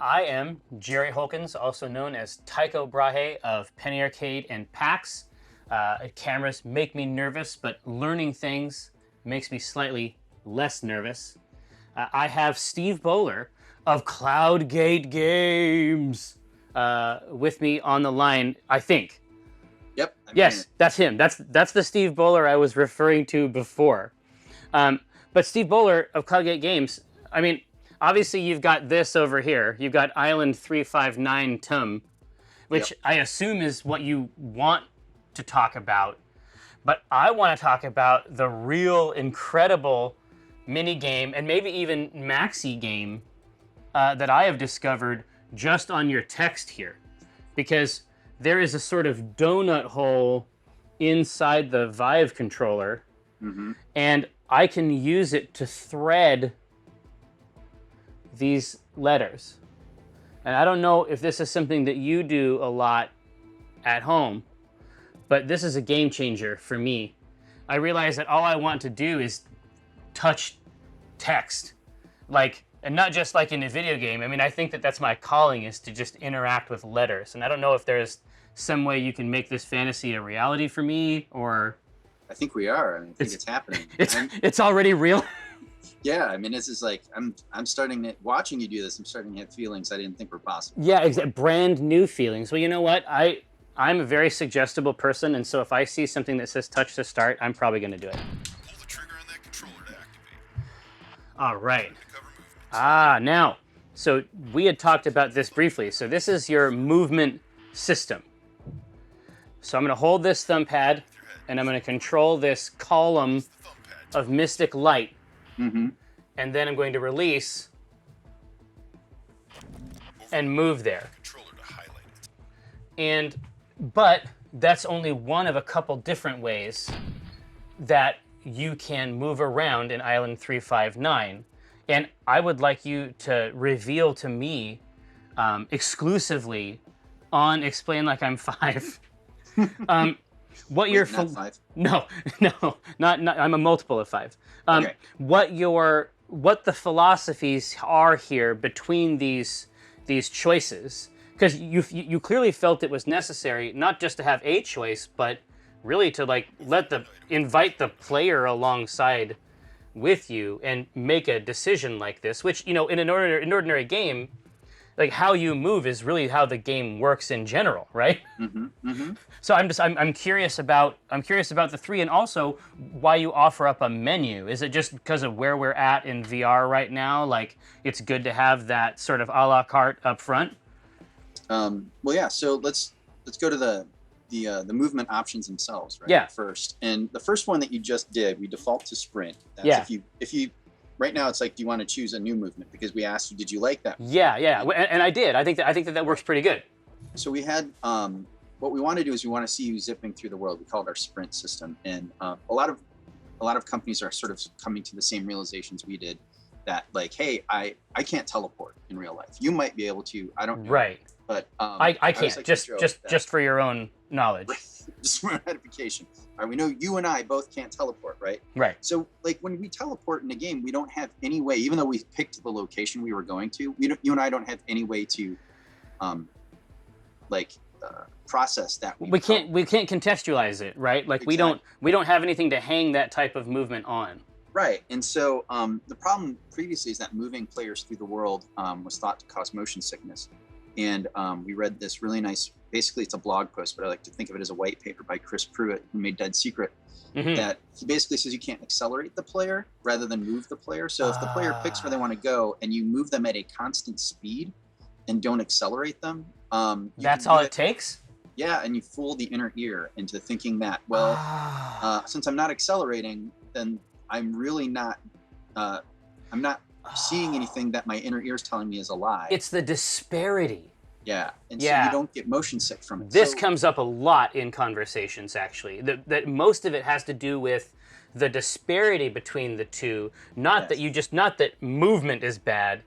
I am Jerry Holkins, also known as Tycho Brahe of Penny Arcade and PAX. Cameras make me nervous, but learning things makes me slightly less nervous. I have Steve Bowler of Cloudgate Games with me on the line, I think. Yep. Yes, that's him. That's the Steve Bowler I was referring to before. But Steve Bowler of Cloudgate Games, I mean, obviously you've got this over here. You've got Island 359 Tum, which Yep. I assume is what you want to talk about. But I want to talk about the real incredible mini game and maybe even maxi game that I have discovered just on your text here. Because there is a sort of donut hole inside the Vive controller, and I can use it to thread these letters. And I don't know if this is something that you do a lot at home, but this is a game changer for me. I realize that all I want to do is touch text, and not just like in a video game. I mean, I think that that's my calling, is to just interact with letters. And I don't know if there's some way you can make this fantasy a reality for me, or I think we are. I think it's happening. it's already real. Yeah, I mean, this is like I'm starting to watching you do this. I'm starting to have feelings I didn't think were possible. Yeah, brand new feelings. Well, you know what? I'm a very suggestible person, and so if I see something that says touch to start, I'm probably going to do it. Pull the trigger on that controller to activate. All right. Cover movements. Now, so we had talked about this briefly. So this is your movement system. So I'm going to hold this thumb pad, and I'm going to control this column Thumb pad. of mystic light. Mm-hmm. And then I'm going to release and move there. Controller to highlight it. But that's only one of a couple different ways that you can move around in Island 359. And I would like you to reveal to me exclusively on Explain Like I'm Five what your Not five. no not I'm a multiple of five. Okay. What the philosophies are here between these choices, because you clearly felt it was necessary not just to have a choice, but really to invite the player alongside with you and make a decision like this, which, in an ordinary game, like how you move is really how the game works in general, right? Mm-hmm. Mm-hmm. So I'm curious about the three, and also why you offer up a menu. Is it just because of where we're at in VR right now? Like, it's good to have that sort of a la carte up front? Well, yeah. So let's go to the movement options themselves, right? Yeah. First, and the first one that you just did, we default to sprint. That's Yeah. If you right now, it's like, do you want to choose a new movement? Because we asked you, did you like that? Yeah, and I did. I think that works pretty good. So we had what we want to do is we want to see you zipping through the world. We call it our sprint system, and a lot of companies are sort of coming to the same realizations we did, that like, hey, I can't teleport in real life. You might be able to. I don't know. Right. But I always can't. like to joke that- Just for your own knowledge. just for edification. All right, we know you and I both can't teleport, right? Right. So, like, when we teleport in a game, we don't have any way, even though we picked the location we were going to, you and I don't have any way to, process that. We can't contextualize it, right? Like, Exactly. we don't have anything to hang that type of movement on. Right, and so the problem previously is that moving players through the world was thought to cause motion sickness. And we read this really nice, basically it's a blog post, but I like to think of it as a white paper by Chris Pruitt, who made Dead Secret, that he basically says you can't accelerate the player rather than move the player. So if the player picks where they want to go and you move them at a constant speed and don't accelerate them, That's all it takes? Yeah, and you fool the inner ear into thinking that, well, since I'm not accelerating, then I'm really not, I'm not seeing anything that my inner ear is telling me is a lie. It's the disparity. Yeah, and Yeah. so you don't get motion sick from it. This So- comes up a lot in conversations, actually. That most of it has to do with the disparity between the two. Not Yes. not that movement is bad,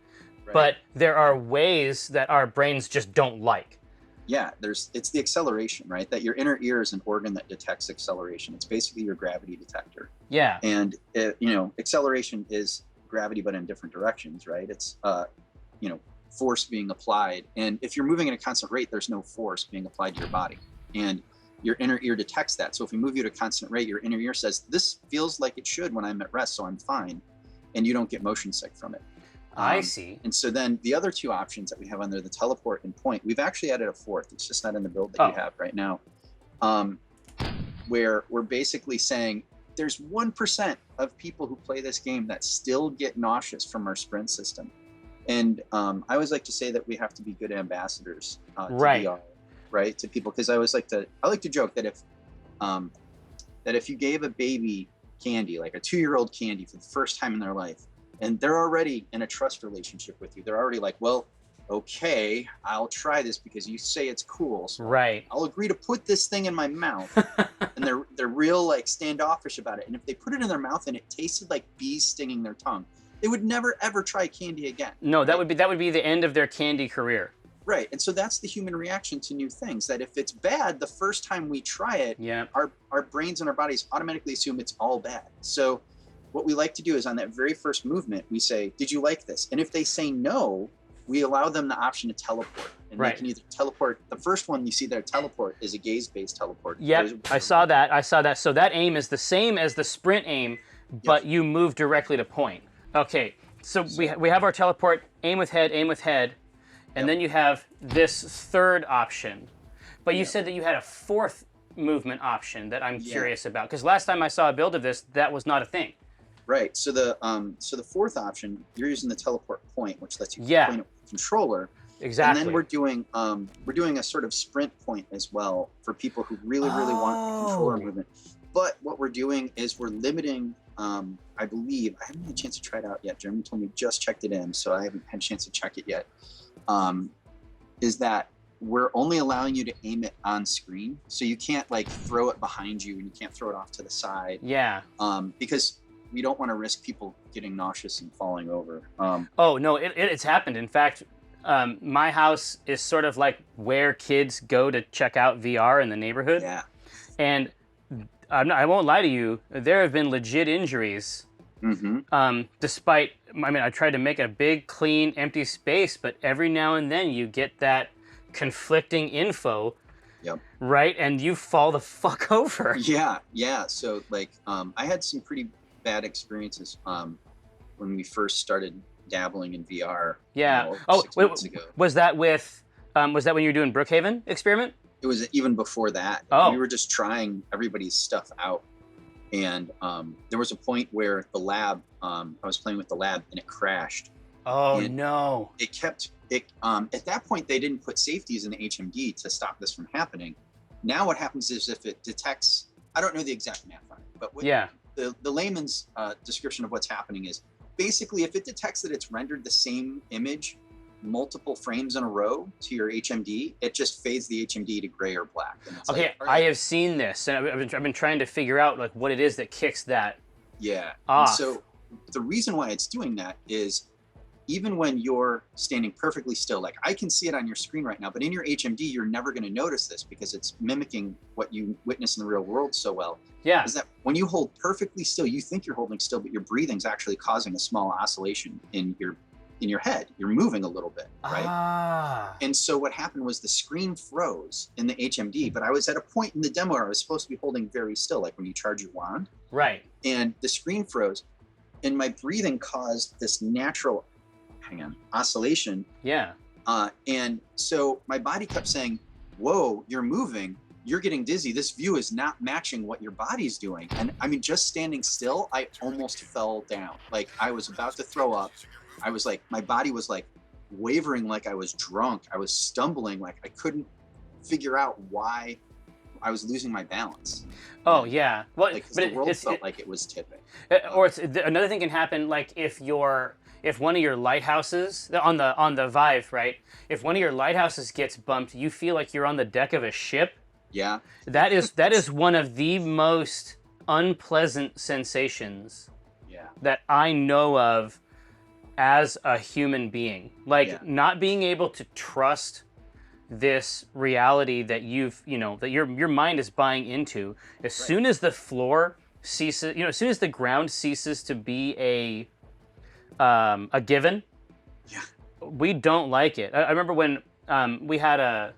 Right. but there are ways that our brains just don't like. Yeah, it's the acceleration, right? That your inner ear is an organ that detects acceleration. It's basically your gravity detector. Yeah. And acceleration is gravity, but in different directions, right? It's force being applied. And if you're moving at a constant rate, there's no force being applied to your body. And your inner ear detects that. So if we move you at a constant rate, your inner ear says, this feels like it should when I'm at rest, so I'm fine. And you don't get motion sick from it. I see. And so then the other two options that we have on there, the teleport and point, we've actually added a fourth. It's just not in the build that you have right now. Where we're basically saying there's 1% of people who play this game that still get nauseous from our sprint system. And I always like to say that we have to be good ambassadors to VR, right? To people, because I like to joke that if you gave a baby candy, like a 2-year-old candy for the first time in their life, and they're already in a trust relationship with you, they're already like, well, okay, I'll try this because you say it's cool. So I'll agree to put this thing in my mouth. And they're real like standoffish about it. And if they put it in their mouth and it tasted like bees stinging their tongue, they would never ever try candy again. No, that would be the end of their candy career. Right. And so that's the human reaction to new things, that if it's bad the first time we try it, our brains and our bodies automatically assume it's all bad. So what we like to do is on that very first movement, we say, did you like this? And if they say no, we allow them the option to teleport. And they can either teleport. The first one you see there, teleport, is a gaze-based teleport. Yep, I saw that. So that aim is the same as the sprint aim, but you move directly to point. Okay, so we have our teleport, aim with head, and then you have this third option. But you said that you had a fourth movement option that I'm curious about, because last time I saw a build of this, that was not a thing. Right. So the fourth option, you're using the teleport point, which lets you point it with the controller. Exactly. And then we're doing a sort of sprint point as well for people who really want the controller movement. But what we're doing is we're limiting. I believe I haven't had a chance to try it out yet. Jeremy told me just checked it in, so I haven't had a chance to check it yet. Is that we're only allowing you to aim it on screen, so you can't like throw it behind you and you can't throw it off to the side. Yeah. Because we don't want to risk people getting nauseous and falling over. Oh no, it's happened. In fact, my house is sort of like where kids go to check out VR in the neighborhood. Yeah. And I won't lie to you, there have been legit injuries. Despite, I tried to make a big, clean, empty space, but every now and then you get that conflicting info. Yep. Right? And you fall the fuck over. Yeah. So like, I had some pretty bad experiences when we first started dabbling in VR. Yeah. 6 months ago. Was that when you were doing Brookhaven experiment? It was even before that. Oh. We were just trying everybody's stuff out. And there was a point where the lab, I was playing with the lab and it crashed. Oh, and no. It kept, at that point, they didn't put safeties in the HMD to stop this from happening. Now what happens is if it detects, I don't know the exact math on it, but the layman's description of what's happening is basically if it detects that it's rendered the same image multiple frames in a row to your HMD, it just fades the HMD to gray or black. And it's okay, like, I have seen this, and I've been trying to figure out like what it is that kicks that. Yeah. Off. And so the reason why it's doing that is even when you're standing perfectly still, like I can see it on your screen right now, but in your HMD, you're never going to notice this because it's mimicking what you witness in the real world so well. Yeah. Is that when you hold perfectly still, you think you're holding still, but your breathing's actually causing a small oscillation in your head. You're moving a little bit, right? And so what happened was the screen froze in the HMD, but I was at a point in the demo where I was supposed to be holding very still, like when you charge your wand. Right. And the screen froze and my breathing caused this natural oscillation. Yeah. And so my body kept saying, whoa, you're moving. You're getting dizzy. This view is not matching what your body's doing. And I mean, just standing still, I almost fell down. Like I was about to throw up. I was like, my body was like wavering like I was drunk. I was stumbling like I couldn't figure out why I was losing my balance. Oh, yeah. Well, like, the world felt like it was tipping. Or another thing can happen, like if one of your lighthouses on the Vive, right? If one of your lighthouses gets bumped, you feel like you're on the deck of a ship. Yeah. That is one of the most unpleasant sensations that I know of as a human being. Like not being able to trust this reality that that your mind is buying into. As soon as the floor ceases, as soon as the ground ceases to be a given, we don't like it. I remember when we had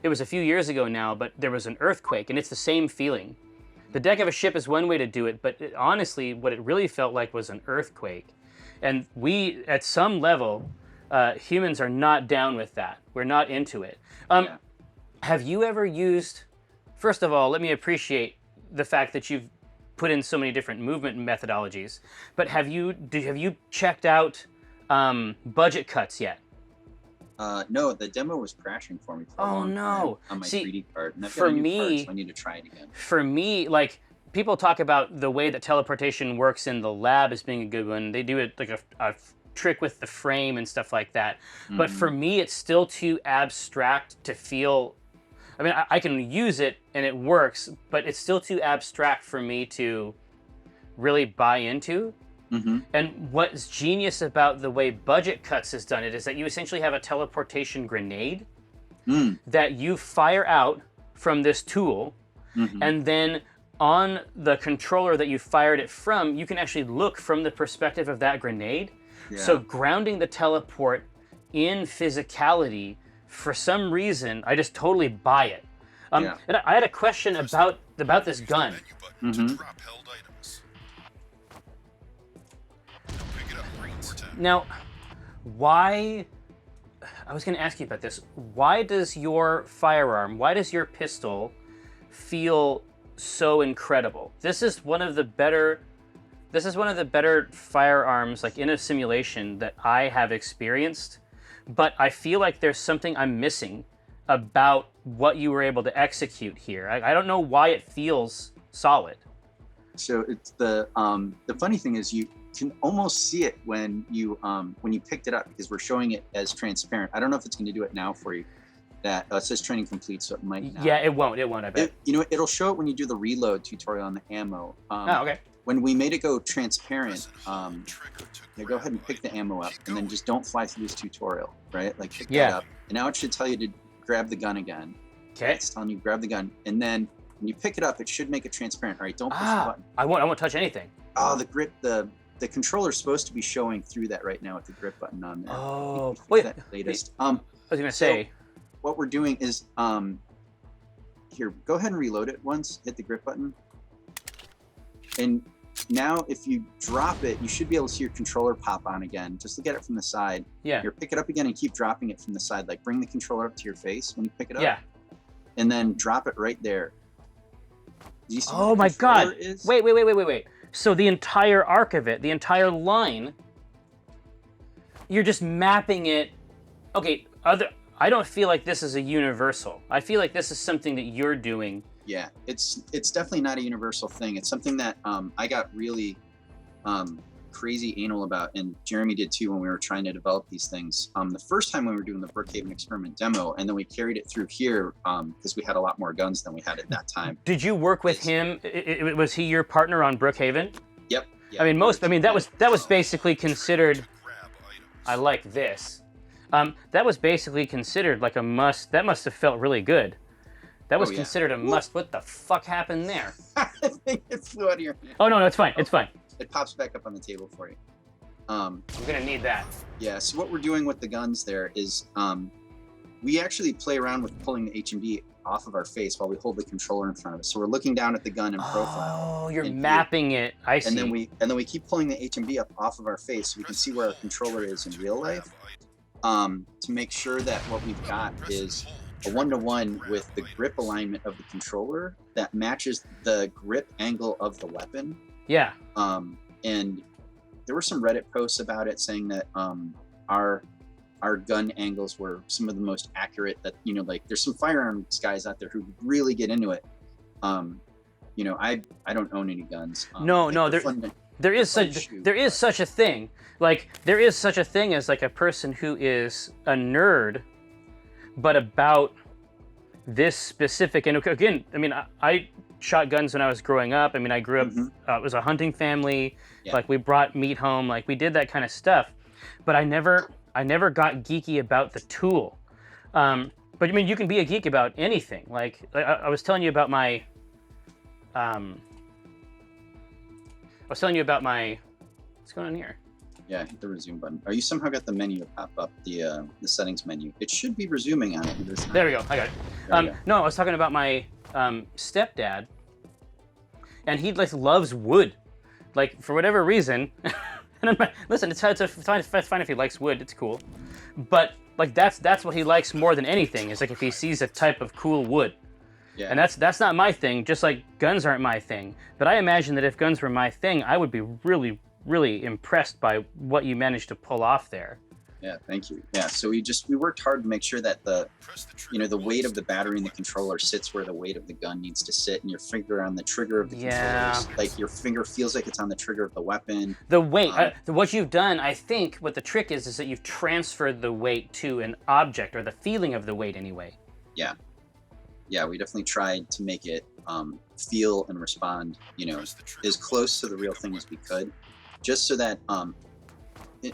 it was a few years ago now, but there was an earthquake, and it's the same feeling. The deck of a ship is one way to do it, but honestly, what it really felt like was an earthquake. And we, at some level, humans are not down with that. We're not into it. Yeah. Have you ever used, first of all, let me appreciate the fact that you've put in so many different movement methodologies, but have you checked out budget cuts yet? No, the demo was crashing for me for a Oh, long no. time on my See, 3D card. And I've for got a new me- card, so I need to try it again. For me, like, people talk about the way that teleportation works in the lab as being a good one. They do it like a trick with the frame and stuff like that. But for me, it's still too abstract to feel. I mean, I can use it and it works, but it's still too abstract for me to really buy into. Mm-hmm. And what's genius about the way Budget Cuts has done it is that you essentially have a teleportation grenade that you fire out from this tool, and then on the controller that you fired it from, you can actually look from the perspective of that grenade. Yeah. So grounding the teleport in physicality, for some reason, I just totally buy it. And I had a question about this gun. Menu button to drop held items. Pick it up, bring it more time. Now, why? I was going to ask you about this. Why does your firearm, why does your pistol feel so incredible? This is one of the better firearms, like in a simulation, that I have experienced. But I feel like there's something I'm missing about what you were able to execute here. I don't know why it feels solid. So it's the funny thing is you can almost see it when you picked it up, because we're showing it as transparent. I don't know if it's going to do it now for you. That it says training complete, so it might not. Yeah, it won't. I bet. It'll show it when you do the reload tutorial on the ammo. Oh, okay. When we made it go transparent, Trigger to go ahead and pick the ammo up, and then just don't fly through this tutorial, right? Like pick Yeah. that up, and now it should tell you to grab the gun again. Okay. It's telling you grab the gun, and then when you pick it up, it should make it transparent. All right, don't push the button. I won't touch anything. Oh, the grip, the controller's supposed to be showing through that right now with the grip button on there. Oh, Fix wait. that latest. I was gonna say. What we're doing is, here, go ahead and reload it once. Hit the grip button, and now if you drop it, you should be able to see your controller pop on again. Just look at it from the side. Yeah. Here, pick it up again and keep dropping it from the side. Like bring the controller up to your face when you pick it up. Yeah. And then drop it right there. Do you see what Oh the my controller God! is? Wait. So the entire arc of it, the entire line, you're just mapping it. Okay. I don't feel like this is a universal. I feel like this is something that you're doing. Yeah, it's definitely not a universal thing. It's something that I got really crazy anal about, and Jeremy did too when we were trying to develop these things. The first time when we were doing the Brookhaven experiment demo, and then we carried it through here because we had a lot more guns than we had at that time. Did you work with him? Was he your partner on Brookhaven? Yep. I mean, that was basically considered. grab items. I like this. That was basically considered like a must. That must have felt really good. That was Oh, yeah. considered a must. What the fuck happened there? I think it flew out of your hand. Oh no, it's fine. It's fine. It pops back up on the table for you. I'm gonna need that. Yeah, so what we're doing with the guns there is we actually play around with pulling the HMD off of our face while we hold the controller in front of us. So we're looking down at the gun in profile. Oh, you're And mapping it. I see. And then we keep pulling the HMD up off of our face so we can see where our controller is in real life. To make sure that what we've got is a one-to-one with the grip alignment of the controller that matches the grip angle of the weapon. Yeah. And there were some Reddit posts about it saying that our gun angles were some of the most accurate. That like there's some firearms guys out there who really get into it. I don't own any guns. No, they're fun to- There is Fun such shoot, there is such a thing. Like there is such a thing as like a person who is a nerd, but about this specific. And again, I mean, I shot guns when I was growing up. I mean, I grew up. It was a hunting family. Yeah. Like we brought meat home. Like we did that kind of stuff. But I never got geeky about the tool. But I mean, you can be a geek about anything. Like I was telling you about my. What's going on here? Yeah, hit the resume button. Or you somehow got the menu to pop up, the settings menu. It should be resuming on it, but it's not. There we go. I got it. There we go. No, I was talking about my stepdad, and he like loves wood, like for whatever reason. And I'm like, listen, it's fine if he likes wood. It's cool, but like that's what he likes more than anything. Is like if he sees a type of cool wood. Yeah. And that's not my thing. Just like guns aren't my thing. But I imagine that if guns were my thing, I would be really, really impressed by what you managed to pull off there. Yeah, thank you. Yeah, so we worked hard to make sure that the weight of the battery in the controller sits where the weight of the gun needs to sit, and your finger on the trigger of the controller, like your finger feels like it's on the trigger of the weapon. The weight, what you've done, I think, what the trick is that you've transferred the weight to an object, or the feeling of the weight anyway. Yeah. Yeah, we definitely tried to make it feel and respond, as close to the real thing as we could, just so that,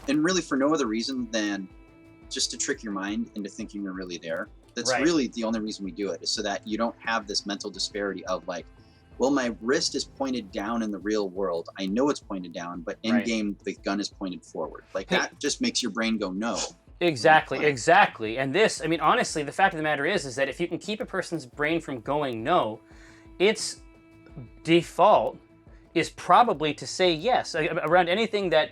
and really for no other reason than just to trick your mind into thinking you're really there. That's Right. really the only reason we do it, is so that you don't have this mental disparity of like, well, my wrist is pointed down in the real world. I know it's pointed down, but in game, the gun is pointed forward. Like that just makes your brain go, no. Exactly. And this, I mean, honestly, the fact of the matter is that if you can keep a person's brain from going no, its default is probably to say yes. Around anything that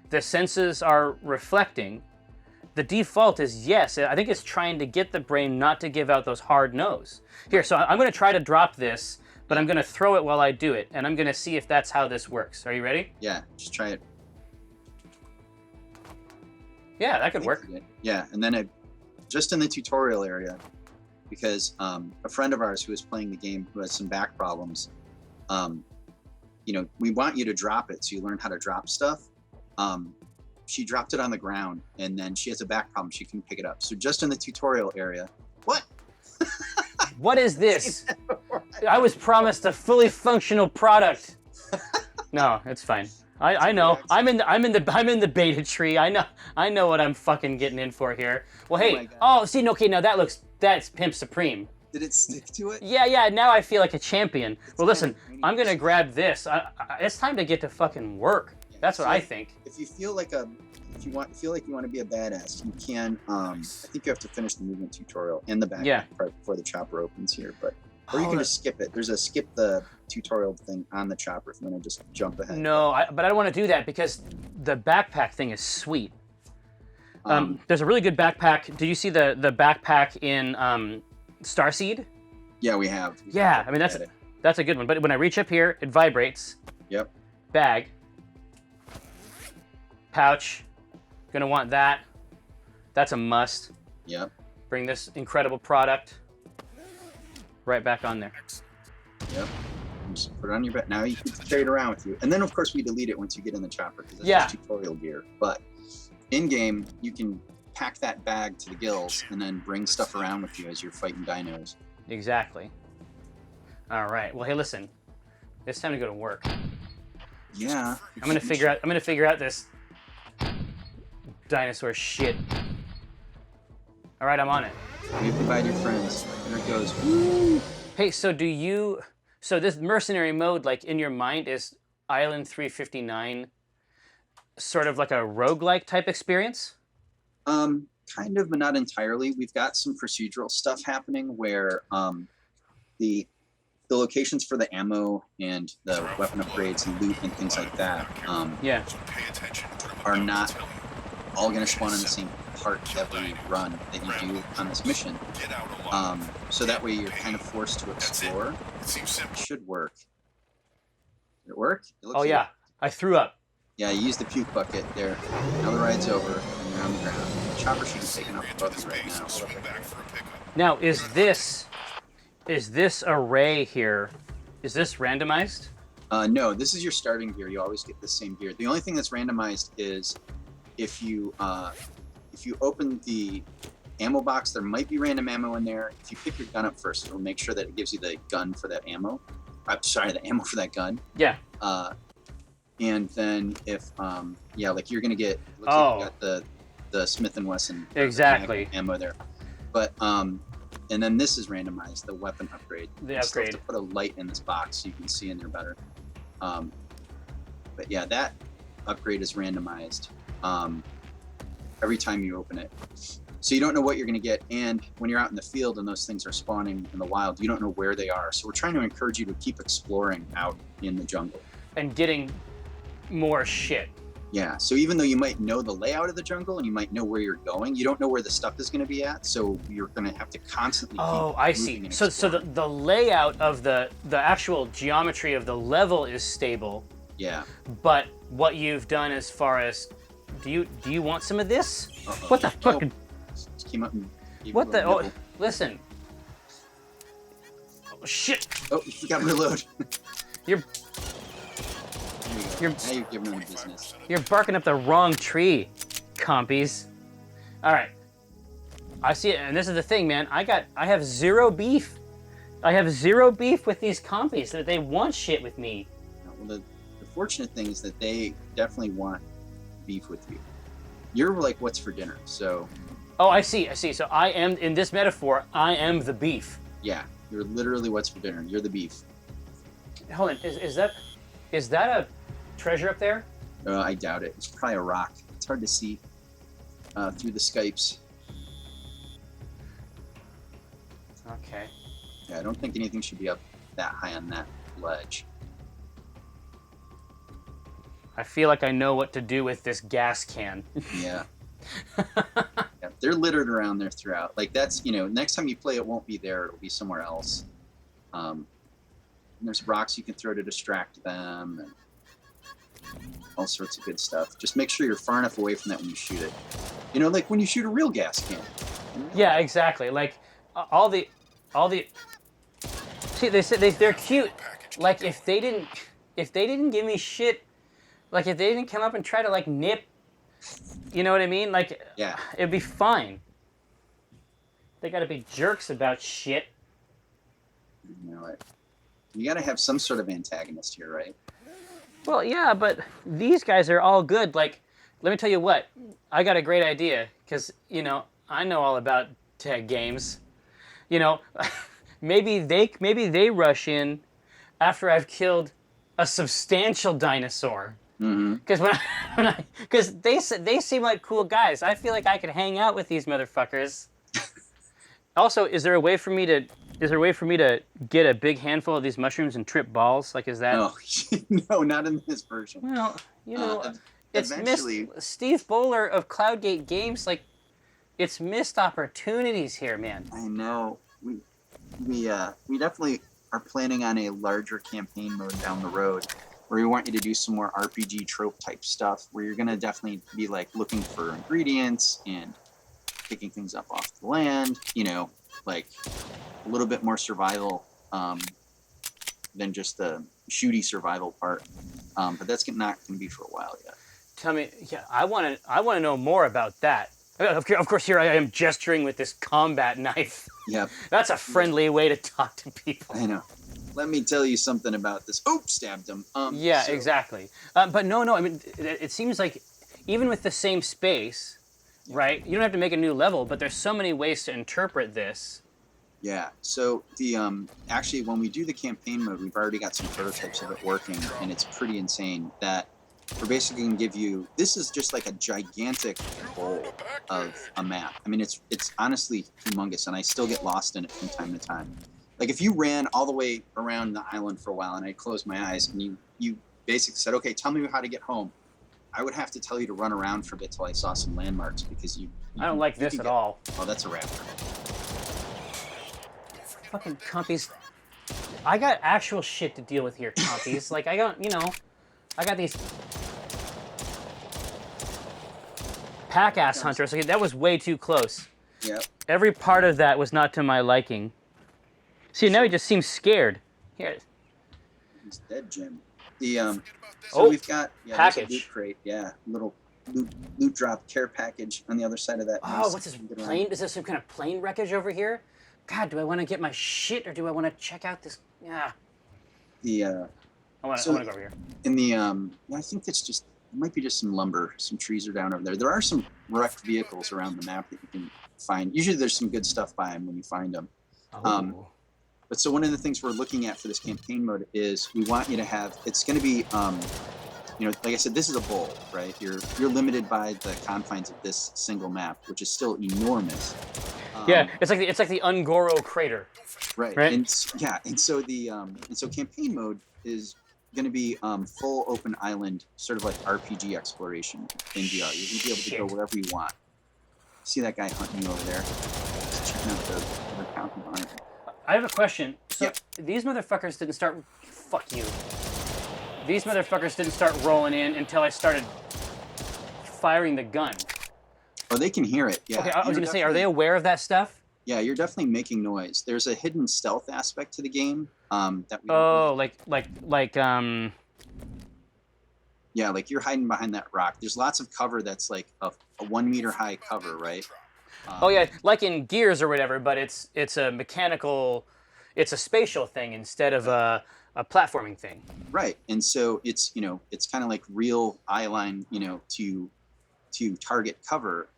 the senses are reflecting, the default is yes. I think it's trying to get the brain not to give out those hard no's. Here, so I'm going to try to drop this, but I'm going to throw it while I do it, and I'm going to see if that's how this works. Are you ready? Yeah, just try it. Yeah, that could work. Yeah, and then just in the tutorial area, because a friend of ours who was playing the game who has some back problems, we want you to drop it so you learn how to drop stuff. She dropped it on the ground, and then she has a back problem. She couldn't pick it up. So just in the tutorial area, what? What is this? I was promised a fully functional product. No, it's fine. I know. I'm in the beta tree. I know what I'm fucking getting in for here. Well, hey. See, okay, now that's Pimp Supreme. Did it stick to it? Yeah. Now I feel like a champion. Well, listen, I'm gonna grab this. It's time to get to fucking work. Yeah, that's what I think. If you feel like you want to be a badass, you can. I think you have to finish the movement tutorial in the back part before the chopper opens here, but. Or you can just skip it. There's a skip the tutorial thing on the chopper if you want to just jump ahead. No, but I don't want to do that because the backpack thing is sweet. There's a really good backpack. Did you see the backpack in Starseed? Yeah, we have. Yeah, I mean that's a good one. But when I reach up here, it vibrates. Yep. Bag. Pouch. Gonna want that. That's a must. Yep. Bring this incredible product right back on there. Yep. Just put it on your back. Now you can carry it around with you. And then, of course, we delete it once you get in the chopper because that's just tutorial gear. But in-game, you can pack that bag to the gills and then bring stuff around with you as you're fighting dinos. Exactly. All right. Well, hey, listen. It's time to go to work. Yeah. I'm gonna figure out this dinosaur shit. All right, I'm on it. You provide your friends. There it goes. Woo! Hey, so this mercenary mode, like in your mind, is Island 359 sort of like a roguelike type experience? Kind of, but not entirely. We've got some procedural stuff happening where the locations for the ammo and the weapon upgrades and loot and things like that are not all going to spawn in the same part every run that you do on this mission. So that way you're kind of forced to explore. It should work. Did it work? Oh yeah, I threw up. Yeah, you use the puke bucket there. Now the ride's over and you're on the ground. The chopper should be taken up above you right now. Now, is this array here, is this randomized? No, this is your starting gear. You always get the same gear. The only thing that's randomized is if you open the ammo box, there might be random ammo in there. If you pick your gun up first, it'll make sure that it gives you the gun for that ammo. The ammo for that gun. Yeah. And then if like you're gonna get you got the Smith & Wesson ammo there. But and then this is randomized, the weapon upgrade. The you still upgrade. have to put a light in this box so you can see in there better. But yeah, that upgrade is randomized. every time you open it. So you don't know what you're going to get, and when you're out in the field and those things are spawning in the wild, you don't know where they are. So we're trying to encourage you to keep exploring out in the jungle. And getting more shit. Yeah, so even though you might know the layout of the jungle and you might know where you're going, you don't know where the stuff is going to be at, so you're going to have to constantly Oh, keep I moving see. and So exploring. the layout of the actual geometry of the level is stable, Yeah. but what you've done as far as do you want some of this? Uh-oh. What the fucking Just came up and gave what you a the little nibble. listen. Oh, shit. Oh, you forgot reload. You're There you go. Now you're giving them business. You're barking up the wrong tree, compies. All right. I see it, and this is the thing, man. I have zero beef. I have zero beef with these compies. That they want shit with me. Well, the fortunate thing is that they definitely want beef with you. You're like, what's for dinner? So, Oh, I see. So I am, in this metaphor, I am the beef. yeah, you're literally what's for dinner. You're the beef. Hold on, is that a treasure up there? I doubt it. It's probably a rock. It's hard to see through the Skypes. Okay. Yeah, I don't think anything should be up that high on that ledge. I feel like I know what to do with this gas can. Yeah. Yeah, they're littered around there throughout. Like that's, next time you play, it won't be there. It'll be somewhere else. And there's rocks you can throw to distract them and all sorts of good stuff. Just make sure you're far enough away from that when you shoot it. Like when you shoot a real gas can. Yeah, exactly. Like all the see, they're cute. Like if they didn't give me shit, like if they didn't come up and try to like nip, you know what I mean? Like Yeah. it'd be fine. They gotta be jerks about shit. You know what? You got to have some sort of antagonist here, right? Well, yeah, but these guys are all good. Like, let me tell you what, I got a great idea, because, I know all about tag games. Maybe they rush in after I've killed a substantial dinosaur. Mm-hmm. Because they seem like cool guys. I feel like I could hang out with these motherfuckers. Also, is there a way for me to get a big handful of these mushrooms and trip balls? Like, is that? No, no, not in this version. Well, it's eventually, Steve Bowler of Cloudgate Games. Like, it's missed opportunities here, man. I know. We definitely are planning on a larger campaign mode down the road, where we want you to do some more RPG trope type stuff, where you're gonna definitely be like looking for ingredients and picking things up off the land. Like a little bit more survival than just the shooty survival part. But that's not going to be for a while yet. Tell me, yeah, I want to know more about that. Of course, here I am gesturing with this combat knife. Yep. That's a friendly way to talk to people. I know. Let me tell you something about this. Oh, stabbed him. Yeah, exactly. But no, I mean, it seems like even with the same space, right? You don't have to make a new level, but there's so many ways to interpret this. Yeah. So the actually, when we do the campaign mode, we've already got some prototypes of it working, and it's pretty insane. That we're basically going to give you. This is just like a gigantic bowl of a map. I mean, it's honestly humongous, and I still get lost in it from time to time. Like if you ran all the way around the island for a while, and I closed my eyes, and you basically said, "Okay, tell me how to get home," I would have to tell you to run around for a bit till I saw some landmarks, because I don't like this at all. Oh, that's a raptor. Fucking compies. I got actual shit to deal with here, compies. Like, I got these pack-ass hunters. Okay, that was way too close. Yep. Every part of that was not to my liking. See, now he just seems scared. Here. He's dead, Jim. So we've got package. There's a loot crate. Yeah, little loot drop care package on the other side of that. Oh, what's this plane? Is this some kind of plane wreckage over here? God, do I want to get my shit, or do I want to check out this? Yeah. I want to go over here. In the I think it's just it might be just some lumber. Some trees are down over there. There are some wrecked vehicles around the map that you can find. Usually, there's some good stuff by them when you find them. Oh. But so one of the things we're looking at for this campaign mode is we want you to have. It's going to be like I said, this is a bowl, right? You're limited by the confines of this single map, which is still enormous. Yeah, it's like the Ungoro crater. Right. Right. And so campaign mode is going to be full open island, sort of like RPG exploration in VR. You're going to be able to go wherever you want. See that guy hunting you over there? Just checking out the counting on it. I have a question. So Yep. these motherfuckers didn't start. Fuck you. These motherfuckers didn't start rolling in until I started firing the gun. Oh, they can hear it. Yeah. Okay, I was gonna say, are they aware of that stuff? Yeah, you're definitely making noise. There's a hidden stealth aspect to the game that we. Oh, Yeah, like you're hiding behind that rock. There's lots of cover that's like a 1 meter high cover, right? Oh yeah, like in Gears or whatever, but it's a mechanical, it's a spatial thing instead of a platforming thing. Right, and so it's it's kind of like real eye line, to target cover.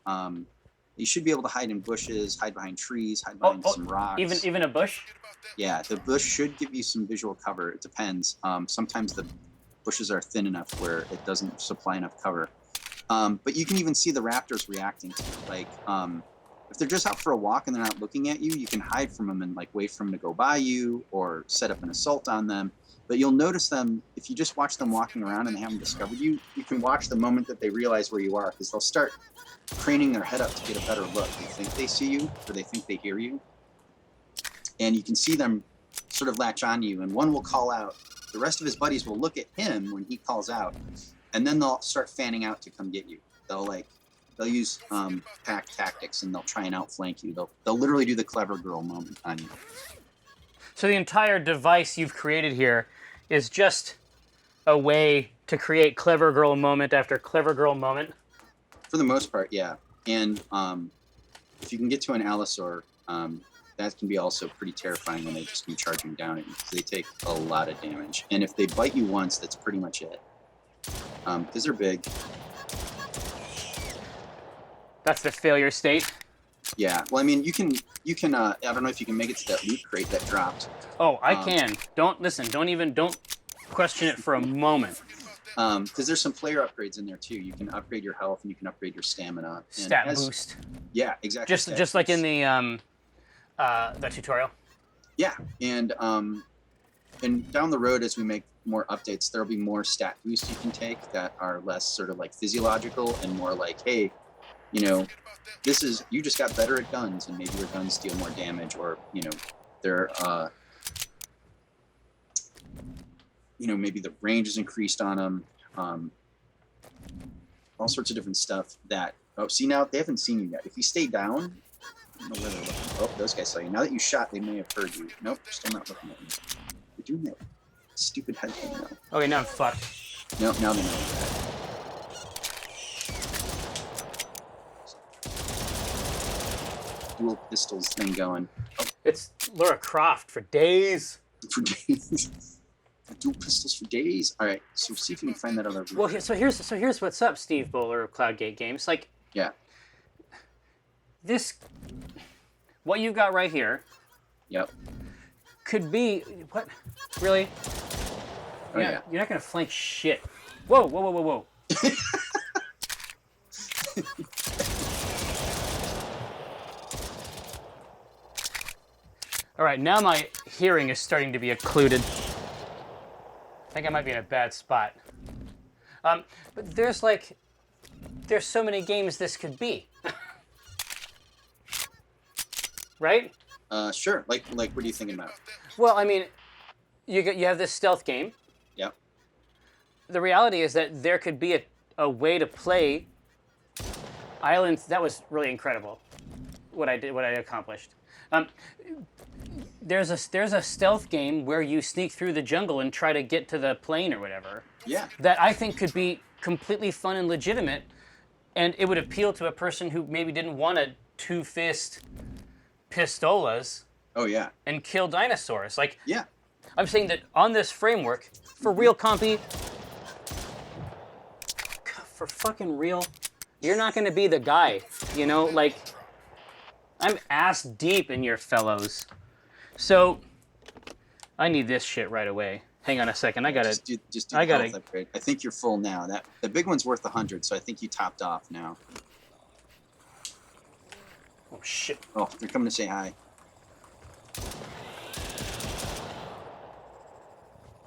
You should be able to hide in bushes, hide behind trees, hide behind some rocks. Even a bush. Yeah, the bush should give you some visual cover. It depends. Sometimes the bushes are thin enough where it doesn't supply enough cover. But you can even see the raptors reacting to it. Like, if they're just out for a walk and they're not looking at you, you can hide from them and like wait for them to go by you or set up an assault on them. But you'll notice them, if you just watch them walking around and they haven't discovered you, you can watch the moment that they realize where you are, because they'll start craning their head up to get a better look. They think they see you or they think they hear you. And you can see them sort of latch on you, and one will call out. The rest of his buddies will look at him when he calls out, and then they'll start fanning out to come get you. They'll use pack tactics, and they'll try and outflank you. They'll literally do the clever girl moment on you. So the entire device you've created here is just a way to create clever girl moment after clever girl moment. For the most part, yeah. And if you can get to an Allosaur, that can be also pretty terrifying when they just come charging down at you, because they take a lot of damage. And if they bite you once, that's pretty much it. Because they're big. That's the failure state. Yeah. Well, I mean, you can. I don't know if you can make it to that loot crate that dropped. Oh, I can. Don't question it for a moment. Because there's some player upgrades in there too. You can upgrade your health and you can upgrade your stamina. Stat boost. Yeah, exactly. Just like in the tutorial. Yeah, and down the road as we make more updates, there'll be more stat boosts you can take that are less sort of like physiological and more like, hey, this is, you just got better at guns, and maybe your guns deal more damage, or they're maybe the range is increased on them, all sorts of different stuff that. Oh, see, now they haven't seen you yet. If you stay down, I don't know where they're looking. Oh, those guys saw you. Now that you shot, they may have heard you. Nope, they're still not looking at you. You're doing that stupid head thing now. Okay, now I'm fucked. Nope, now they know that. Dual pistols thing going. Oh, It's Lara Croft for days. for days. Dual pistols for days. All right, so see if you can find that other. Well, so here's what's up, Steve Bowler of Cloudgate Games. Like, Yeah. this, what you've got right here, Yep. could be what? Really? Oh yeah. You're not gonna flank shit. Whoa, whoa, whoa, whoa, whoa. All right, now my hearing is starting to be occluded. I think I might be in a bad spot. But there's so many games this could be. Right? Sure. Like, what are you thinking about? Well, I mean, you have this stealth game. Yep. The reality is that there could be a way to play Islands. That was really incredible, what I accomplished. There's a stealth game where you sneak through the jungle and try to get to the plane or whatever. Yeah. That I think could be completely fun and legitimate, and it would appeal to a person who maybe didn't want to two-fist pistolas Oh yeah. and kill dinosaurs. Like, Yeah. I'm saying that on this framework, for real, compy, for fucking real, you're not going to be the guy, like, I'm ass deep in your fellows. So, I need this shit right away. Hang on a second. I gotta. Just do I the gotta. health upgrade. I think you're full now. The big one's worth 100, so I think you topped off now. Oh shit. Oh, they're coming to say hi.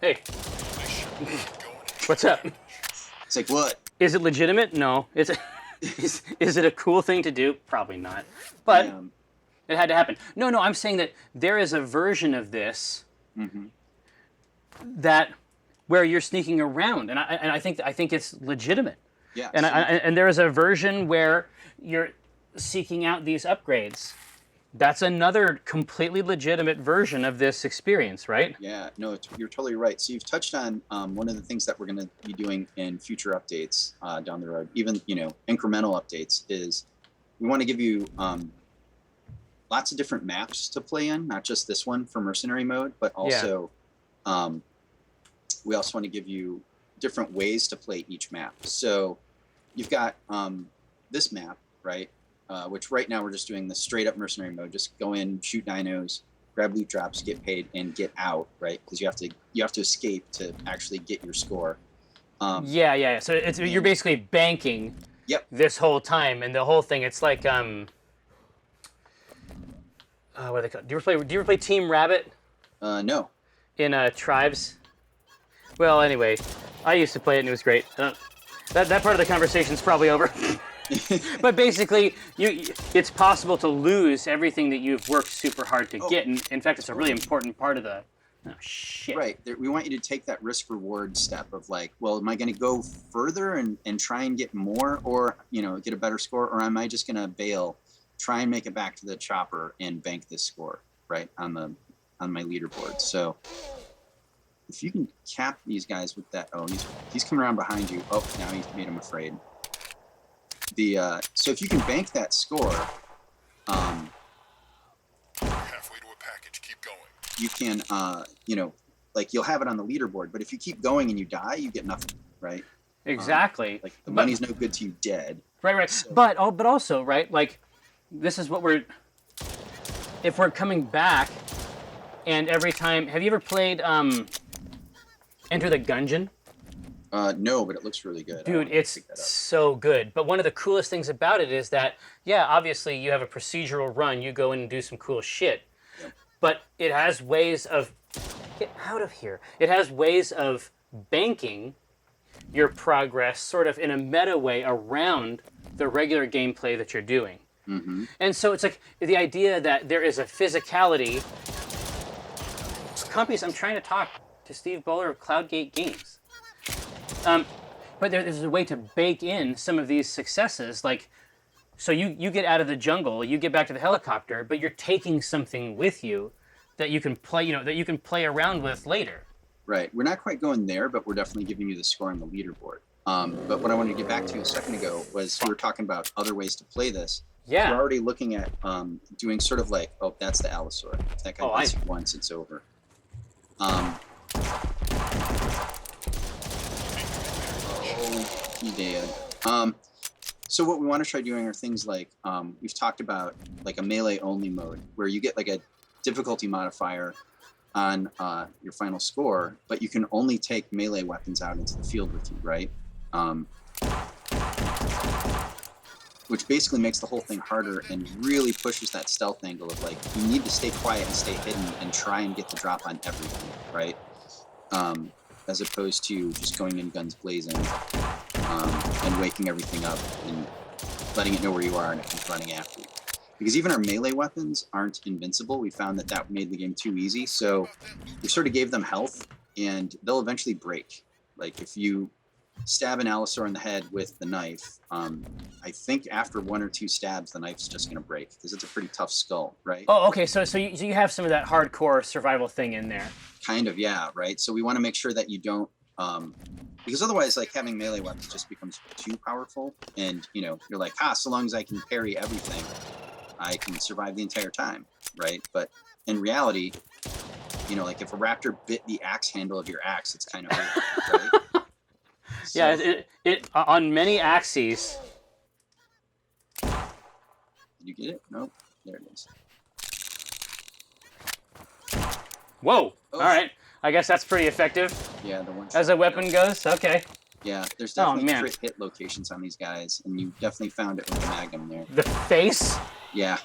Hey. Nice shot. Keep going. What's up? It's like, what? Is it legitimate? No. Is it a cool thing to do? Probably not. But it had to happen. No, I'm saying that there is a version of this that where you're sneaking around, and I think it's legitimate. Yeah. And there is a version where you're seeking out these upgrades. That's another completely legitimate version of this experience, right? Yeah, no, you're totally right. So you've touched on one of the things that we're going to be doing in future updates down the road, even incremental updates, is we want to give you lots of different maps to play in, not just this one for mercenary mode, but also we also want to give you different ways to play each map. So you've got this map, right? Which right now we're just doing the straight up mercenary mode. Just go in, shoot dinos, grab loot drops, get paid, and get out, right? Because you have to escape to actually get your score. Yeah. So you're basically banking. Yep. This whole time, and the whole thing, it's like what are they called? Do you ever play Team Rabbit? No. In Tribes. Well, anyway, I used to play it and it was great. That part of the conversation's probably over. But basically, it's possible to lose everything that you've worked super hard to get. And in fact, it's a really important part of the... Oh, shit. Right. We want you to take that risk-reward step of like, well, am I going to go further and try and get more or, get a better score? Or am I just going to bail, try and make it back to the chopper and bank this score, right, on my leaderboard? So if you can cap these guys with that... Oh, he's coming around behind you. Oh, now he's made him afraid. So if you can bank that score, Halfway to a package. Keep going. you can, you'll have it on the leaderboard. But if you keep going and you die, you get nothing, right? Exactly. The money's no good to you dead. Right. So. But also, right, like, this is what if we're coming back, and every time, have you ever played Enter the Gungeon? No, but it looks really good. Dude, it's so good. But one of the coolest things about it is that, obviously you have a procedural run. You go in and do some cool shit. Yep. But it has ways of... Get out of here. It has ways of banking your progress sort of in a meta way around the regular gameplay that you're doing. Mm-hmm. And so it's like the idea that there is a physicality... Compies, I'm trying to talk to Steve Bowler of Cloudgate Games. But there's a way to bake in some of these successes, like, so you get out of the jungle, you get back to the helicopter, but you're taking something with you that you can play around with later. Right. We're not quite going there, but we're definitely giving you the score on the leaderboard. But what I wanted to get back to a second ago was we were talking about other ways to play this. Yeah. We're already looking at doing sort of like, that's the Allosaur. If that guy bites you once, it's over. He did. So what we want to try doing are things like we've talked about like a melee only mode where you get like a difficulty modifier on your final score, but you can only take melee weapons out into the field with you, right? Which basically makes the whole thing harder and really pushes that stealth angle of like you need to stay quiet and stay hidden and try and get the drop on everything, right? As opposed to just going in guns blazing and waking everything up and letting it know where you are and it keeps running after you. Because even our melee weapons aren't invincible. We found that made the game too easy. So we sort of gave them health and they'll eventually break. Like if you stab an Allosaur in the head with the knife, I think after 1 or 2 stabs, the knife's just going to break because it's a pretty tough skull, right? Oh, okay. So you have some of that hardcore survival thing in there. Kind of, yeah, right? So we want to make sure that you don't, because otherwise, like, having melee weapons just becomes too powerful, and, you're like, so long as I can parry everything, I can survive the entire time, right? But in reality, like, if a raptor bit the axe handle of your axe, it's kind of weird, right? So, yeah, it on many axes... Did you get it? Nope. There it is. Whoa! Oh. All right. I guess that's pretty effective Yeah, the one. as a weapon goes. Okay. Yeah, there's Oh, definitely man. crit hit locations on these guys, and you definitely found it with the Magnum there. The face? Yeah.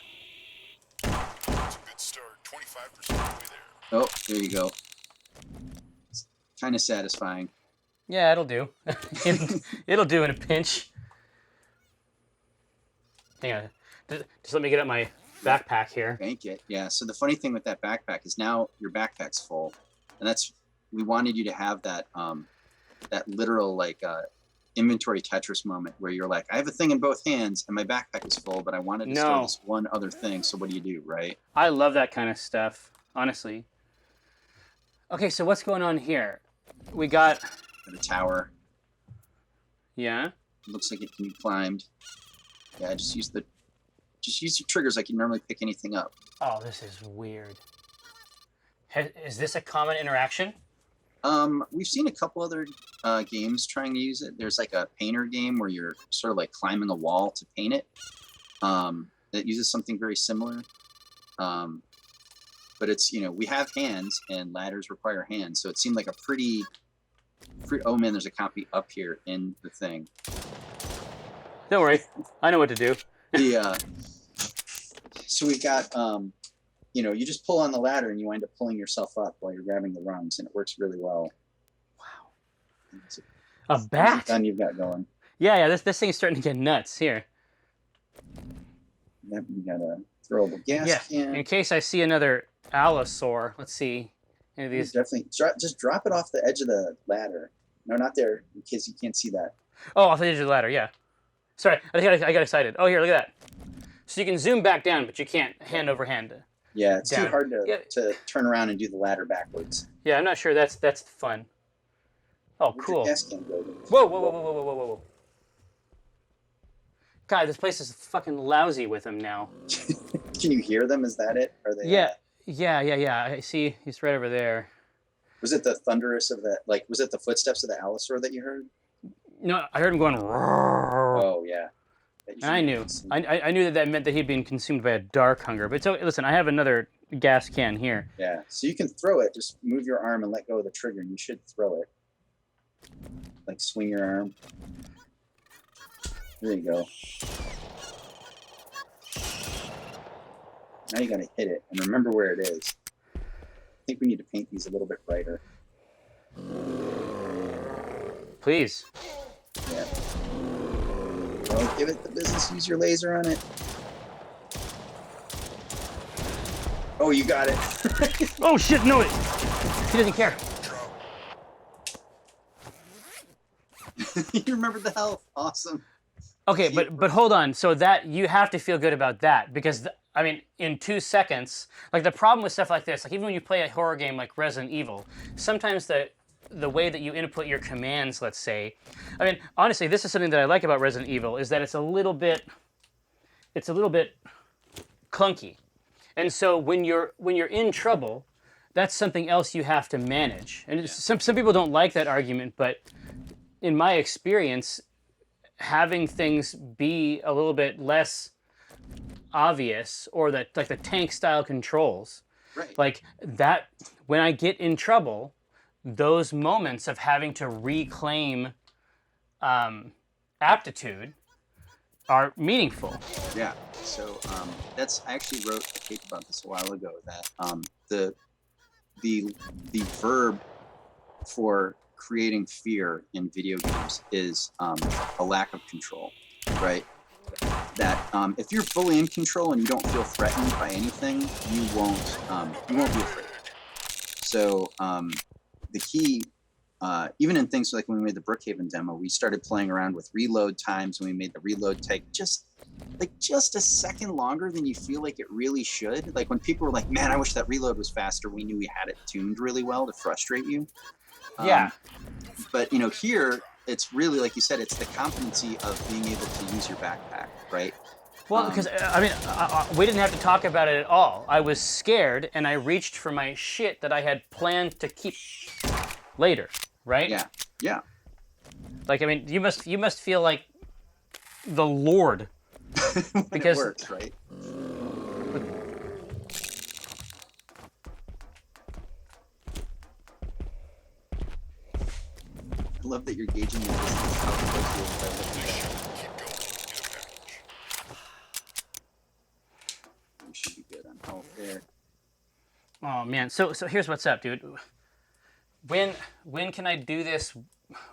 It's a good start. 25% of the way there. Oh, there you go. It's kind of satisfying. Yeah, it'll do. It'll do in a pinch. Hang on. Just let me get up my backpack here. Bank it. Yeah. So the funny thing with that backpack is now your backpack's full, and we wanted you to have that that literal like inventory Tetris moment where you're like, I have a thing in both hands and my backpack is full, but I wanted to store this one other thing. So what do, right? I love that kind of stuff, honestly. Okay, so what's going on here? We got The tower. Yeah. It looks like it can be climbed. Yeah, just use your triggers like you normally pick anything up. Oh, this is weird. Is this a common interaction? We've seen a couple other games trying to use it. There's like a painter game where you're sort of like climbing a wall to paint it. That uses something very similar. But it's, we have hands and ladders require hands. So it seemed like a pretty oh man, there's a copy up here in the thing. Don't worry. I know what to do. So we've got, you just pull on the ladder and you wind up pulling yourself up while you're grabbing the rungs, and it works really well. Wow. A bat? Then you've got going. Yeah, this thing's starting to get nuts. Here. Yep, you got a throwable gas can. In case I see another allosaur. Let's see. Any of these? Definitely. Just drop it off the edge of the ladder. No, not there, in case you can't see that. Oh, off the edge of the ladder, yeah. Sorry, I got excited. Oh, here, look at that. So you can zoom back down, but you can't hand over hand. Yeah, it's down. too hard to turn around and do the ladder backwards. Yeah, I'm not sure that's fun. Oh, Where's cool. your gas can go? Whoa. God, this place is fucking lousy with them now. Can you hear them? Is that it? Are they? Yeah. I see. He's right over there. Was it the thunderous of that? Like, was it the footsteps of the allosaur that you heard? No, I heard him going. Roar. Oh yeah. And I knew. I knew that meant that he'd been consumed by a dark hunger. But so listen, I have another gas can here. Yeah. So you can throw it. Just move your arm and let go of the trigger, and you should throw it. Like swing your arm. There you go. Now you gotta hit it and remember where it is. I think we need to paint these a little bit brighter. Please. Yeah. Oh, give it the business. Use your laser on it. Oh, you got it. Oh shit! No, he doesn't care. You remembered the health. Awesome. Okay, but hold on. So that you have to feel good about that because in 2 seconds, like the problem with stuff like this, like even when you play a horror game like Resident Evil, sometimes the way that you input your commands, let's say, honestly, this is something that I like about Resident Evil is that it's a little bit clunky, and so when you're in trouble, that's something else you have to manage. And some people don't like that argument, but in my experience, having things be a little bit less obvious, or like the tank style controls, right. Like that, when I get in trouble, those moments of having to reclaim aptitude are meaningful. Yeah. So I actually wrote a paper about this a while ago. That the verb for creating fear in video games is a lack of control, right? That if you're fully in control and you don't feel threatened by anything, you won't be afraid. So the key, even in things like when we made the Brookhaven demo, we started playing around with reload times, and we made the reload take just a second longer than you feel like it really should. Like when people were like, "Man, I wish that reload was faster," we knew we had it tuned really well to frustrate you. Yeah. But here it's really, like you said, it's the competency of being able to use your backpack, right? Well, because we didn't have to talk about it at all. I was scared, and I reached for my shit that I had planned to keep later, right? Yeah. Like, you must feel like the Lord, because it works, right? love that you're gauging your distance. How close you are by looking Keep at going. Get a package. You should be good on health there. Oh man, so here's what's up, dude. When can I do this?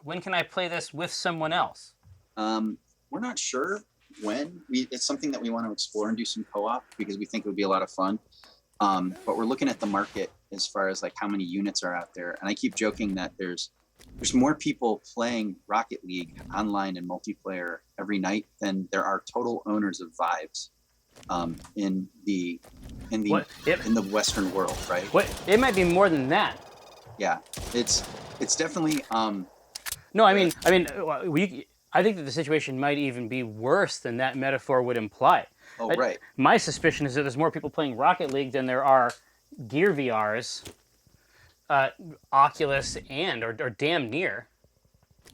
When can I play this with someone else? We're not sure when. It's something that we want to explore and do some co-op because we think it would be a lot of fun. But we're looking at the market as far as like how many units are out there. And I keep joking that there's more people playing Rocket League online and multiplayer every night than there are total owners of Vives in the Western world, right? What? It might be more than that. Yeah, it's definitely. No, I mean, I think that the situation might even be worse than that metaphor would imply. Oh, right. My suspicion is that there's more people playing Rocket League than there are Gear VRs, Oculus, or damn near.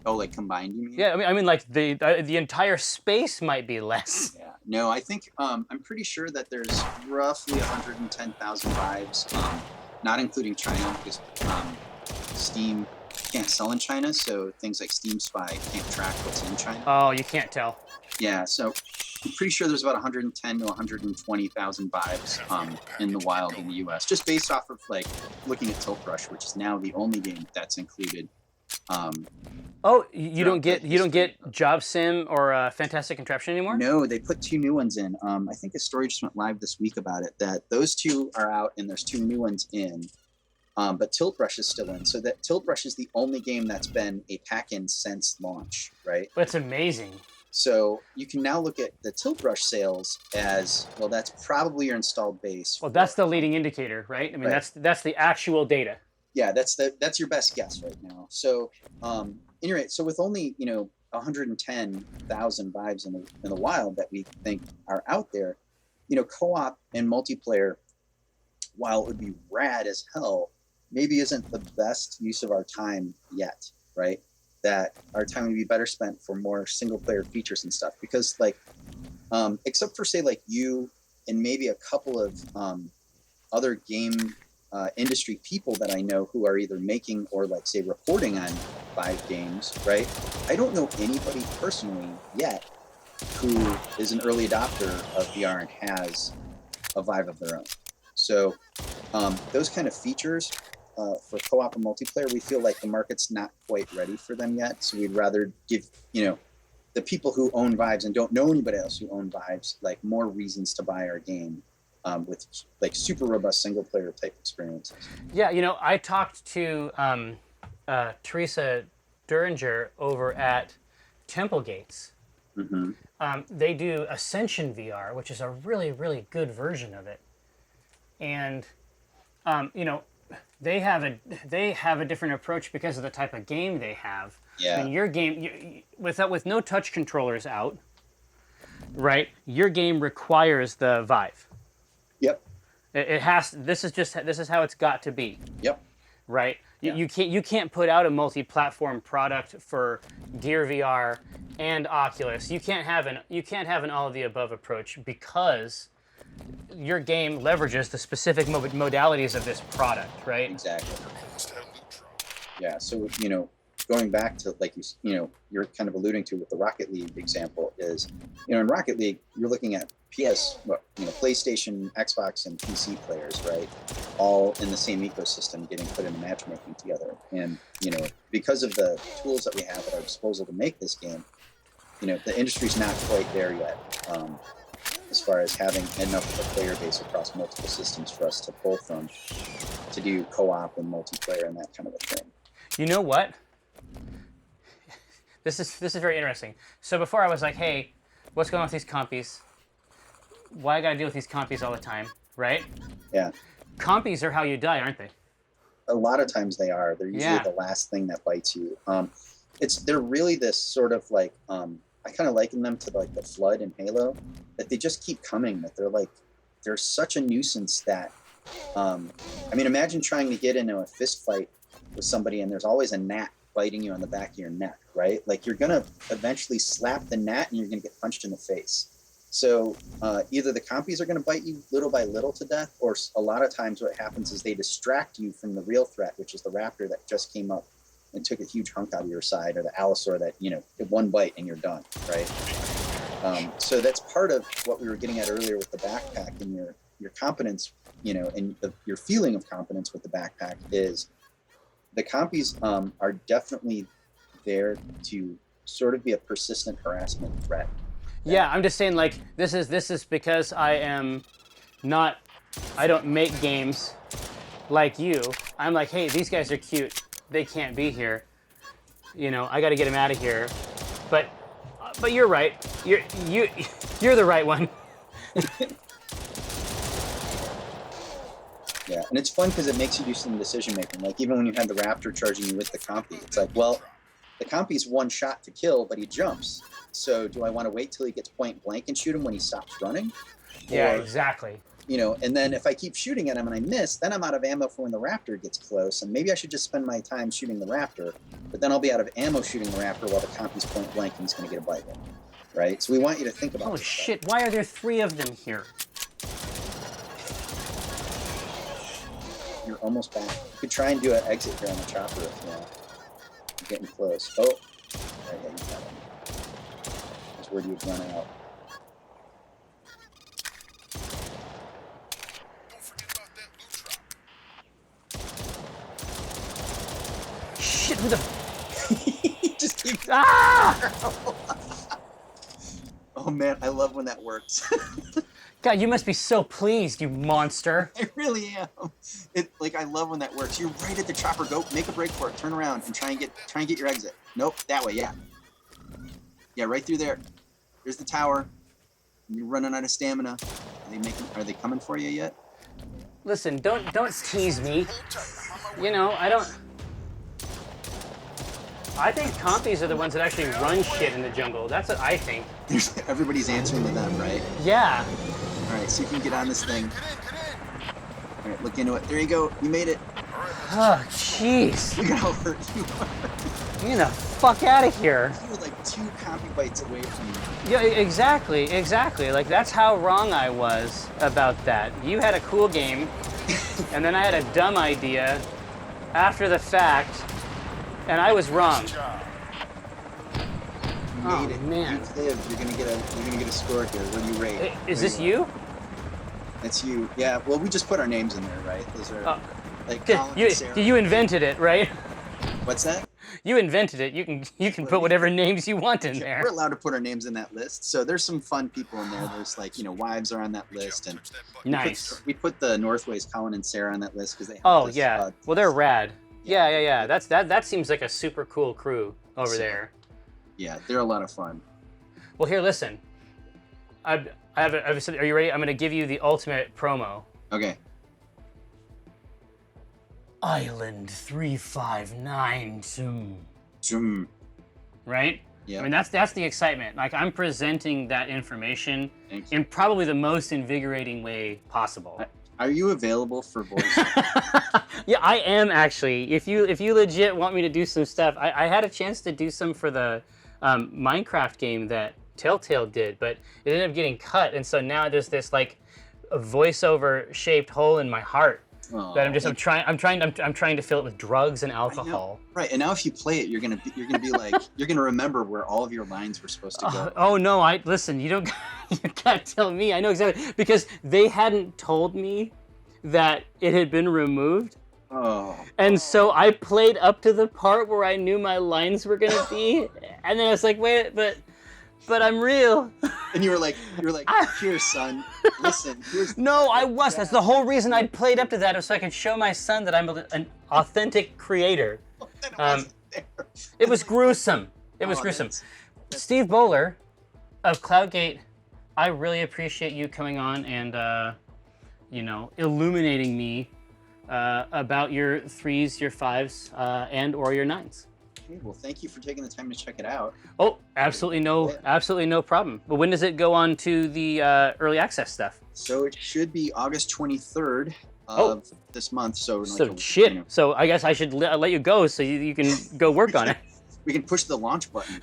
Oh, like combined, you mean? Yeah, I mean, like the entire space might be less. Yeah. No, I think I'm pretty sure that there's roughly 110,000 Vives, not including China, because Steam can't sell in China, so things like Steam Spy can't track what's in China. Oh, you can't tell. Yeah, so I'm pretty sure there's about 110 to 120,000 Vives in the wild in the U.S. Just based off of like looking at Tilt Brush, which is now the only game that's included. Oh, you don't get Job Sim or Fantastic Contraption anymore? No, they put 2 new ones in. I think a story just went live this week about it. That those 2 are out and there's 2 new ones in. But Tilt Brush is still in. So that Tilt Brush is the only game that's been a pack-in since launch, right? That's amazing. So you can now look at the Tilt Brush sales as, well, that's probably your installed base. Well, that's the leading indicator, right? I mean, Right. that's the actual data. Yeah, that's your best guess right now. So, anyway, so with only 110,000 Vives in the wild that we think are out there, co-op and multiplayer, while it would be rad as hell, maybe isn't the best use of our time yet, right? That our time would be better spent for more single player features and stuff. Because like, except for say like you and maybe a couple of other game industry people that I know who are either making or like say reporting on Vive games, right? I don't know anybody personally yet who is an early adopter of VR and has a Vive of their own. So those kind of features for co-op and multiplayer, we feel like the market's not quite ready for them yet. So we'd rather give, the people who own Vives and don't know anybody else who own Vives, like more reasons to buy our game with like super robust single player type experiences. Yeah, I talked to Teresa Duringer over at Templegates. Mm-hmm. They do Ascension VR, which is a really, really good version of it. And they have a different approach because of the type of game they have. Yeah. I mean, your game with no touch controllers out, right? Your game requires the Vive. Yep. It has. This is how it's got to be. Yep. Right. Yeah. You can't put out a multi-platform product for Gear VR and Oculus. You can't have an all of the above approach because your game leverages the specific modalities of this product, right? Exactly. Must have loot drop. Yeah. So going back to like you're kind of alluding to with the Rocket League example is, in Rocket League you're looking at PlayStation, Xbox, and PC players, right? All in the same ecosystem getting put into matchmaking together. And, because of the tools that we have at our disposal to make this game, the industry's not quite there yet as far as having enough of a player base across multiple systems for us to pull from to do co-op and multiplayer and that kind of a thing. You know what? This is very interesting. So before I was like, hey, what's going on with these compies? Why I gotta deal with these compies all the time, right? Yeah. Compies are how you die, aren't they? A lot of times they are. They're usually the last thing that bites you. They're really this sort of like, I kind of liken them to like the Flood in Halo, that they just keep coming, that they're such a nuisance that, imagine trying to get into a fist fight with somebody and there's always a gnat biting you on the back of your neck, right? Like you're gonna eventually slap the gnat and you're gonna get punched in the face. So either the compies are going to bite you little by little to death, or a lot of times what happens is they distract you from the real threat, which is the raptor that just came up and took a huge hunk out of your side, or the allosaur that, you know, one bite and you're done, right? So that's part of what we were getting at earlier with the backpack and your competence, you know, and your feeling of competence with the backpack is the compies are definitely there to sort of be a persistent harassment threat. Yeah, I'm just saying, like, this is because I don't make games like you. I'm like, hey, these guys are cute. They can't be here. You know, I got to get them out of here. But you're right. You're the right one. Yeah, and it's fun because it makes you do some decision making. Like even when you had the raptor charging you with the compy, it's like, well, the compy's one shot to kill, but he jumps. So do I want to wait till he gets point blank and shoot him when he stops running? Yeah, Or, exactly. you know, and then if I keep shooting at him and I miss, then I'm out of ammo for when the raptor gets close. And maybe I should just spend my time shooting the raptor, but then I'll be out of ammo shooting the raptor while the compy's point blank and he's going to get a bite in. Right? So we want you to think about Holy this shit, why are there 3 of them here? You're almost back. You could try and do an exit here on the chopper if you want. You're getting close. Oh, right, yeah, you got it. That's where you'd run out. Don't forget about that loot drop. Shit, who the... He just keeps... Ah! Oh man, I love when that works. God, you must be so pleased, you monster. I really am. I love when that works. You're right at the chopper. Go make a break for it. Turn around and try and get your exit. Nope, that way. Yeah. Yeah, right through there. There's the tower. You're running out of stamina. Are they coming for you yet? Listen, don't tease me. You know, I think compies are the ones that actually run shit in the jungle. That's what I think. Everybody's answering to them, right? Yeah. All right, see if you can get on this thing. All right, look into it. There you go. You made it. Oh, jeez. Look at how hurt you are. Get the fuck out of here. You were like 2 compy bites away from me. Yeah, exactly. Like, that's how wrong I was about that. You had a cool game, and then I had a dumb idea after the fact, and I was wrong. You made it. Man. You lived. You're gonna get a score here. What do you rate? Hey, is this you? That's you. Yeah. Well, we just put our names in there, right? Those are like Colin and Sarah. You invented it, right? What's that? You invented it. You can put whatever names you want in We're there. allowed to put our names in that list. So there's some fun people in there. There's like, you know, wives are on that list, and Nice. we put the Northways, Colin and Sarah, on that list because they. Oh us, yeah. Well, they're rad. Yeah. That seems like a super cool crew over there. Yeah, they're a lot of fun. Well, here, listen. Are you ready? I'm going to give you the ultimate promo. Okay. Island 359. Zoom. Right? Yeah. I mean, that's the excitement. Like, I'm presenting that information in probably the most invigorating way possible. Are you available for voice? Yeah, I am actually. If you legit want me to do some stuff, I had a chance to do some for the Minecraft game that Telltale did, but it ended up getting cut, and so now there's this like a voiceover shaped hole in my heart that I'm trying to fill it with drugs and alcohol. Right, and now if you play it, you're gonna be like you're gonna remember where all of your lines were supposed to go. Oh no! Listen. You can't tell me. I know exactly because they hadn't told me that it had been removed. Oh. And so I played up to the part where I knew my lines were gonna be, and then I was like, wait, but I'm real. And you were like, here, son, listen. No, I was. That's the whole reason I played up to that, was so I could show my son that I'm an authentic creator. It was gruesome. It was gruesome. Steve Bowler of Cloudgate, I really appreciate you coming on and illuminating me about your 3s, your 5s, and or your 9s. Okay, well, thank you for taking the time to check it out. Oh, absolutely no problem. But when does it go on to the early access stuff? So it should be August 23rd of this month. So So I guess I should let you go so you can go work on it. We can push the launch button.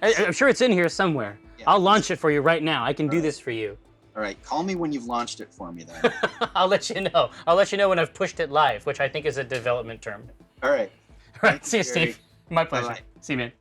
I'm sure it's in here somewhere. Yeah. I'll launch it for you right now. I can do this for you. All right, call me when you've launched it for me then. I'll let you know. I'll let you know when I've pushed it live, which I think is a development term. All right. All right, see you, Jerry. Steve. My pleasure. Bye-bye. See you, man.